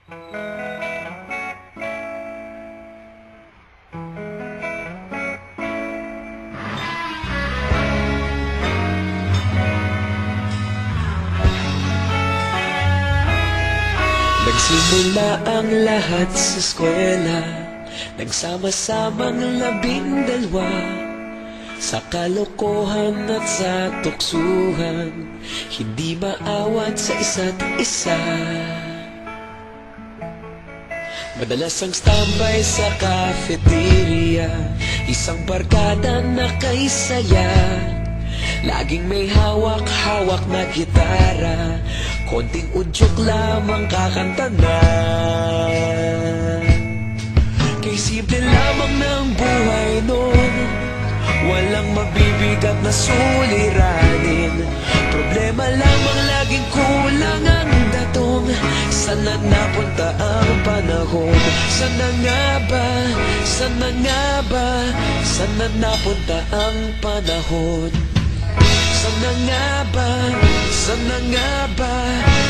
Nagsimula ang lahat sa eskwela, nagsama-samang 12, sa kalokohan at sa tuksuhan, hindi maawat sa isa't isa. Madalas ang standby sa cafeteria, isang barkada na kay saya. Laging may hawak-hawak na gitara, konting udyok lamang kakanta na. Kay simple lamang ng buhay nun, walang mabibigat na suliranin. Problema lamang laging kulang ang datong. Sana napunta ang panahon? Sana nga ba? Sana nga ba? Sana napunta ang panahon? Sana nga ba? Sana nga ba?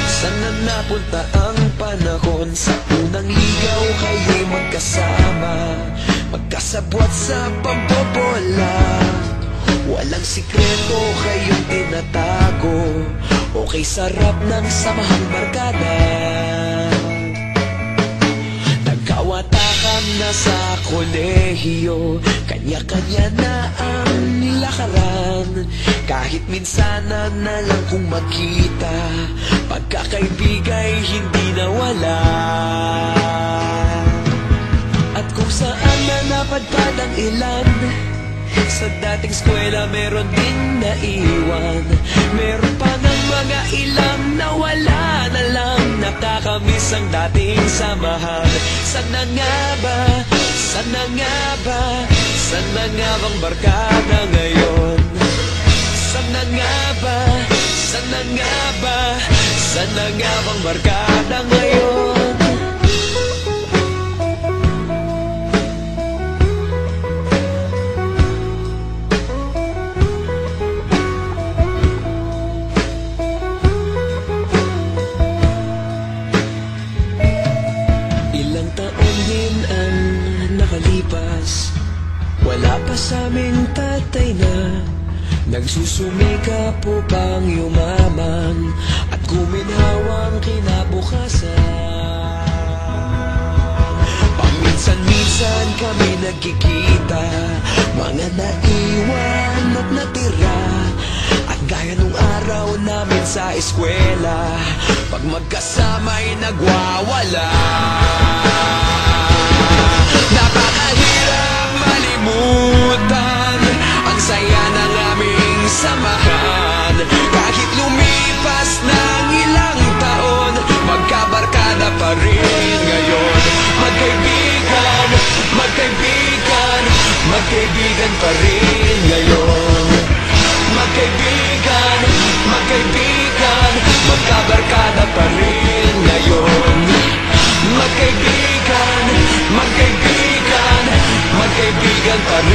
Sana napunta ang panahon? Sa unang ligaw kayo'y magkasama, magkasabwat sa pambobola. Walang sikreto kayong tinatago, okay sarap ng samahang barkada. Nagkawatakan na sa kolehiyo, kanya-kanya na ang lakaran. Kahit minsanan na lang kung magkita, pagkakaibigay hindi nawala. At kung saan na napadpad ang ilan, sa dating eskwela meron din naiwan. Meron pa ng mga ilang nawala na lang, nakakamiss ang dating samahan. Sana nga ba? Sana nga ba? Sana nga bang barkada ngayon? Sana nga ba? Sana nga ba? Sana nga bang barkada ngayon? Ilang taon din ang nakalipas, wala pa sa aming tatay na nagsusumikap upang yumaman at guminhawang kinabukasan. Paminsan-minsan kami nagkikita, mga naiwan at natira. At gaya nung araw namin sa eskwela, pag magkasama'y nagwawala. Napakahirap malimutan ang saya ng aming samahan. Kahit lumipas ng ilang taon, magkabarkada pa rin ngayon. Magkaibigan, magkaibigan, magkaibigan pa rin ngayon. Magkaibigan, magkaibigan, magkabarkada pa rin ngayon. Magkaibigan, magkaibigan, magkaibigan pa rin.